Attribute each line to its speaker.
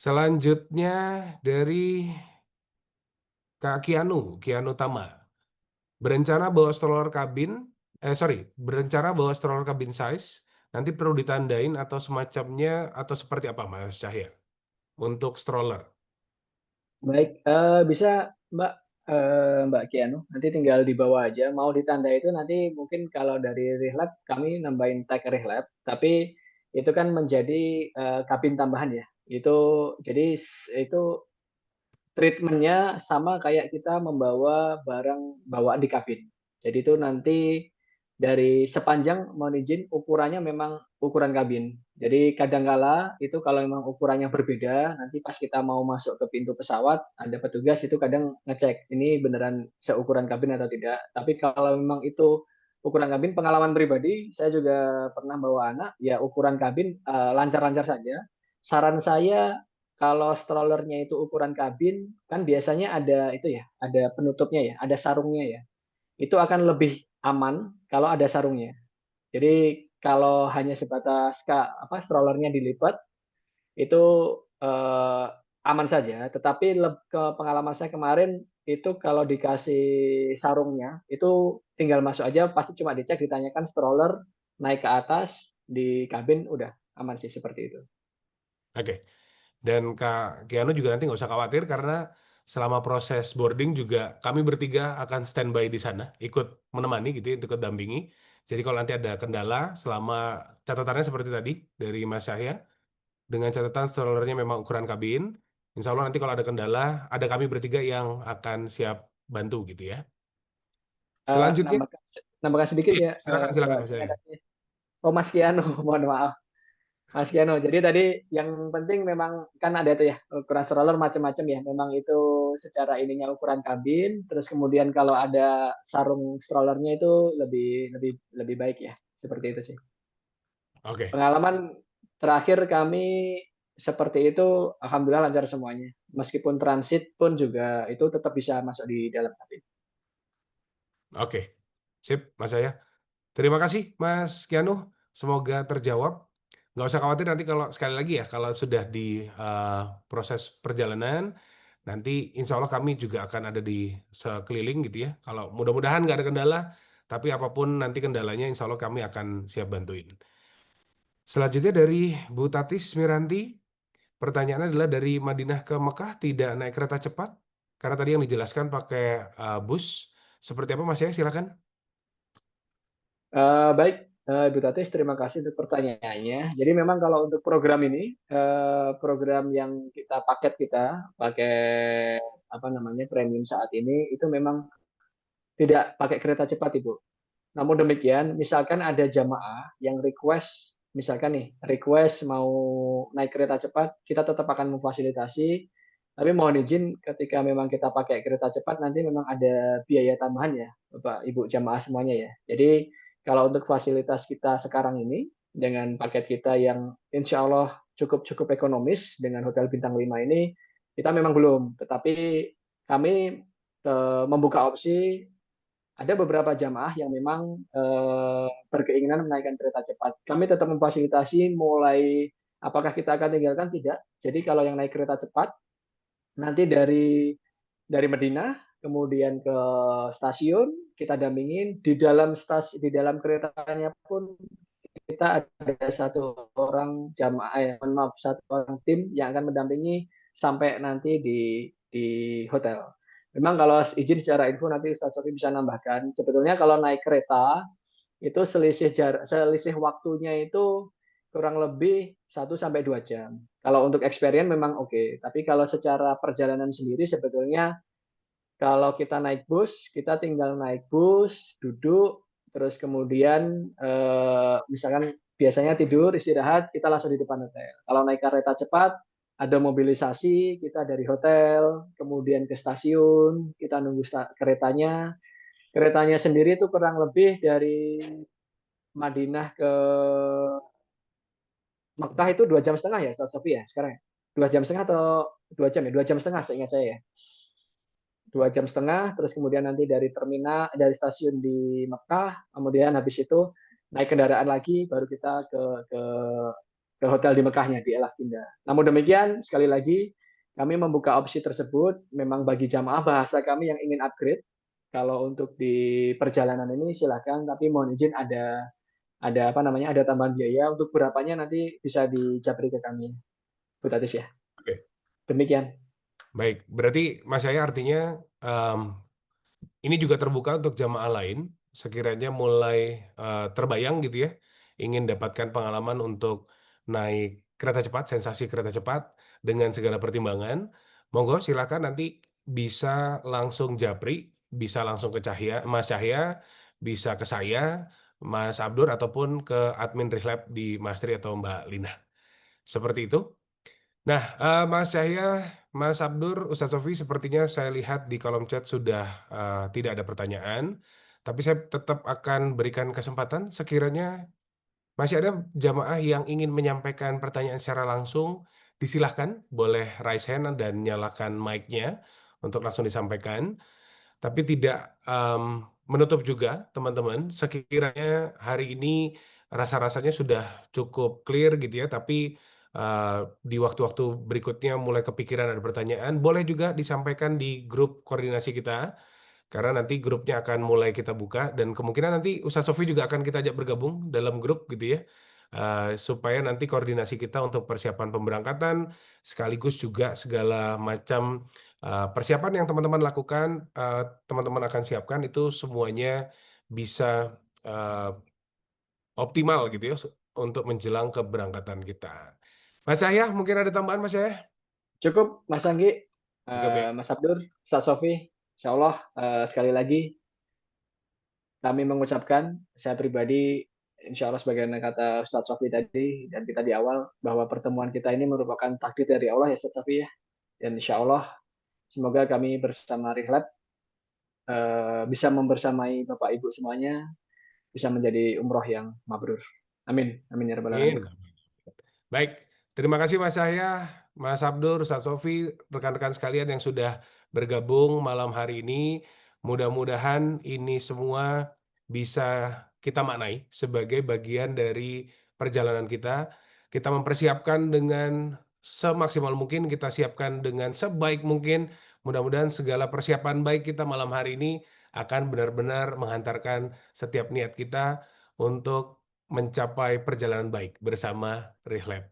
Speaker 1: Selanjutnya dari Kak Kianu Tama. Berencana bawa stroller kabin berencana bawa stroller kabin size, nanti perlu ditandain atau semacamnya atau seperti apa Mas Cahya, untuk stroller?
Speaker 2: Baik, bisa Mbak, Mbak Kianu, nanti tinggal dibawa aja. Mau ditanda itu nanti mungkin kalau dari Rihlab kami nambahin tag Rihlab, tapi itu kan menjadi kabin tambahan ya. Itu jadi itu treatmentnya sama kayak kita membawa barang bawaan di kabin. Jadi itu nanti dari sepanjang mohon izin ukurannya memang ukuran kabin. Jadi kadangkala itu kalau memang ukurannya berbeda, nanti pas kita mau masuk ke pintu pesawat, ada petugas itu kadang ngecek ini beneran seukuran kabin atau tidak. Tapi kalau memang itu ukuran kabin, pengalaman pribadi, saya juga pernah bawa anak, ya ukuran kabin lancar-lancar saja. Saran saya kalau strollernya itu ukuran kabin, kan biasanya ada itu ya, ada penutupnya ya, ada sarungnya ya. Itu akan lebih aman kalau ada sarungnya. Jadi kalau hanya sebatas strollernya dilipat, itu eh, aman saja. Tetapi ke pengalaman saya kemarin itu kalau dikasih sarungnya, itu tinggal masuk aja, pasti cuma dicek, ditanyakan stroller naik ke atas di kabin, udah aman sih seperti itu.
Speaker 1: Oke. Dan Kak Kianu juga nanti nggak usah khawatir karena selama proses boarding juga kami bertiga akan standby di sana, ikut menemani gitu ya, ikut dampingi. Jadi kalau nanti ada kendala selama catatannya seperti tadi dari Mas Cahya, dengan catatan strollernya memang ukuran kabin, insya Allah nanti kalau ada kendala, ada kami bertiga yang akan siap bantu gitu ya. Selanjutnya,
Speaker 2: Nambahkan, nambahkan sedikit
Speaker 1: iya,
Speaker 2: ya,
Speaker 1: silakan silakan
Speaker 2: Mbak
Speaker 1: Mas
Speaker 2: Kia
Speaker 1: Cahya.
Speaker 2: tadi. Oh Mas Kiano, mohon maaf. Mas Kiano, jadi tadi yang penting memang kan ada tuh ya ukuran stroller macam-macam ya. Memang itu secara ininya ukuran kabin, terus kemudian kalau ada sarung strollernya itu lebih lebih lebih baik ya. Seperti itu sih.
Speaker 1: Oke,
Speaker 2: Pengalaman terakhir kami seperti itu, alhamdulillah lancar semuanya. Meskipun transit pun juga itu tetap bisa masuk di dalam kabin.
Speaker 1: oke, sip Mas Cahya. Terima kasih Mas Kianu, semoga terjawab. Nggak usah khawatir nanti kalau sekali lagi ya, kalau sudah di proses perjalanan, nanti insya Allah kami juga akan ada di sekeliling gitu ya. Kalau mudah-mudahan nggak ada kendala, tapi apapun nanti kendalanya, insya Allah kami akan siap bantuin. Selanjutnya dari Bu Tatis Miranti, pertanyaannya adalah dari Madinah ke Mekah tidak naik kereta cepat, karena tadi yang dijelaskan pakai bus. Seperti apa Mas ya? Silakan.
Speaker 2: Baik, Ibu Tatis, terima kasih untuk pertanyaannya. Jadi memang kalau untuk program ini, program yang kita paket kita pakai apa namanya premium saat ini itu memang tidak pakai kereta cepat, Ibu. Namun demikian, misalkan ada jamaah yang request, misalkan nih request mau naik kereta cepat, kita tetap akan memfasilitasi. Tapi mohon izin, ketika memang kita pakai kereta cepat, nanti memang ada biaya tambahan ya, Bapak, Ibu, jamaah semuanya ya. Jadi kalau untuk fasilitas kita sekarang ini, dengan paket kita yang insya Allah cukup-cukup ekonomis dengan Hotel Bintang 5 ini, kita memang belum. Tetapi kami membuka opsi ada beberapa jamaah yang memang berkeinginan menaikkan kereta cepat. Kami tetap memfasilitasi mulai apakah kita akan tinggalkan tidak. Jadi kalau yang naik kereta cepat nanti dari Medina kemudian ke stasiun kita dampingin di dalam keretanya pun kita ada satu orang jamaah maaf satu orang tim yang akan mendampingi sampai nanti di hotel. Memang kalau izin secara info nanti Ustaz Sofi bisa nambahkan. Sebetulnya kalau naik kereta itu selisih waktunya itu kurang lebih 1 sampai 2 jam. Kalau untuk experience memang oke, tapi kalau secara perjalanan sendiri sebetulnya kalau kita naik bus, kita tinggal naik bus, duduk, terus kemudian misalkan biasanya tidur, istirahat, kita langsung di depan hotel. Kalau naik kereta cepat, ada mobilisasi, kita dari hotel, kemudian ke stasiun, kita nunggu keretanya. Keretanya sendiri itu kurang lebih dari Madinah ke Makkah itu 2 jam setengah ya, Ustaz Sofi ya sekarang ya? 2 jam setengah atau 2 jam ya? 2 jam setengah seingat saya ya. 2 jam setengah, terus kemudian nanti dari terminal, dari stasiun di Mekah, kemudian habis itu naik kendaraan lagi, baru kita ke ke hotel di Mekahnya di El Afinda. Namun demikian sekali lagi kami membuka opsi tersebut memang bagi jamaah bahasa kami yang ingin upgrade. Kalau untuk di perjalanan ini silahkan, tapi mohon izin ada apa namanya ada tambahan biaya untuk berapanya nanti bisa dijabri ke kami, Bu Tatis ya.
Speaker 1: Oke,
Speaker 2: Demikian.
Speaker 1: baik. Berarti Mas Yahya artinya ini juga terbuka untuk jamaah lain sekiranya mulai terbayang gitu ya, ingin dapatkan pengalaman untuk naik kereta cepat, sensasi kereta cepat dengan segala pertimbangan. Monggo silakan nanti bisa langsung japri, bisa langsung ke Mas Cahya, bisa ke saya, Mas Abdur ataupun ke admin Rihlab di Mas Tri atau Mbak Lina. Seperti itu. Nah, Mas Cahya, Mas Abdur, Ustadz Sofi, sepertinya saya lihat di kolom chat sudah tidak ada pertanyaan, tapi saya tetap akan berikan kesempatan sekiranya masih ada jamaah yang ingin menyampaikan pertanyaan secara langsung, disilahkan, boleh raise hand dan nyalakan mic-nya untuk langsung disampaikan. Tapi tidak menutup juga teman-teman, sekiranya hari ini rasa-rasanya sudah cukup clear gitu ya, tapi di waktu-waktu berikutnya mulai kepikiran ada pertanyaan, boleh juga disampaikan di grup koordinasi kita, karena nanti grupnya akan mulai kita buka dan kemungkinan nanti Ustaz Sofi juga akan kita ajak bergabung dalam grup gitu ya. Supaya nanti koordinasi kita untuk persiapan pemberangkatan sekaligus juga segala macam persiapan yang teman-teman lakukan, teman-teman akan siapkan itu semuanya bisa optimal gitu ya untuk menjelang keberangkatan kita. Mas Yahya, mungkin ada tambahan Mas Yahya?
Speaker 2: Cukup Mas Anggi,
Speaker 1: Cukup ya.
Speaker 2: Mas Abdur, Ustaz Sofi, Insya Allah sekali lagi kami mengucapkan, saya pribadi Insya Allah sebagaimana kata Ustaz Sofi tadi dan kita di awal bahwa pertemuan kita ini merupakan takdir dari Allah ya Ustaz Sofi ya. Dan Insya Allah semoga kami bersama Rihlat bisa membersamai Bapak Ibu semuanya bisa menjadi umroh yang mabrur. Amin. Amin ya rabbal alamin.
Speaker 1: Amin. Baik, terima kasih Mas Yahya, Mas Abdur, Ustaz Sofi, rekan-rekan sekalian yang sudah bergabung malam hari ini. Mudah-mudahan ini semua bisa kita maknai sebagai bagian dari perjalanan kita. Kita mempersiapkan dengan semaksimal mungkin, kita siapkan dengan sebaik mungkin. Mudah-mudahan segala persiapan baik kita malam hari ini akan benar-benar menghantarkan setiap niat kita untuk mencapai perjalanan baik bersama Rihlab.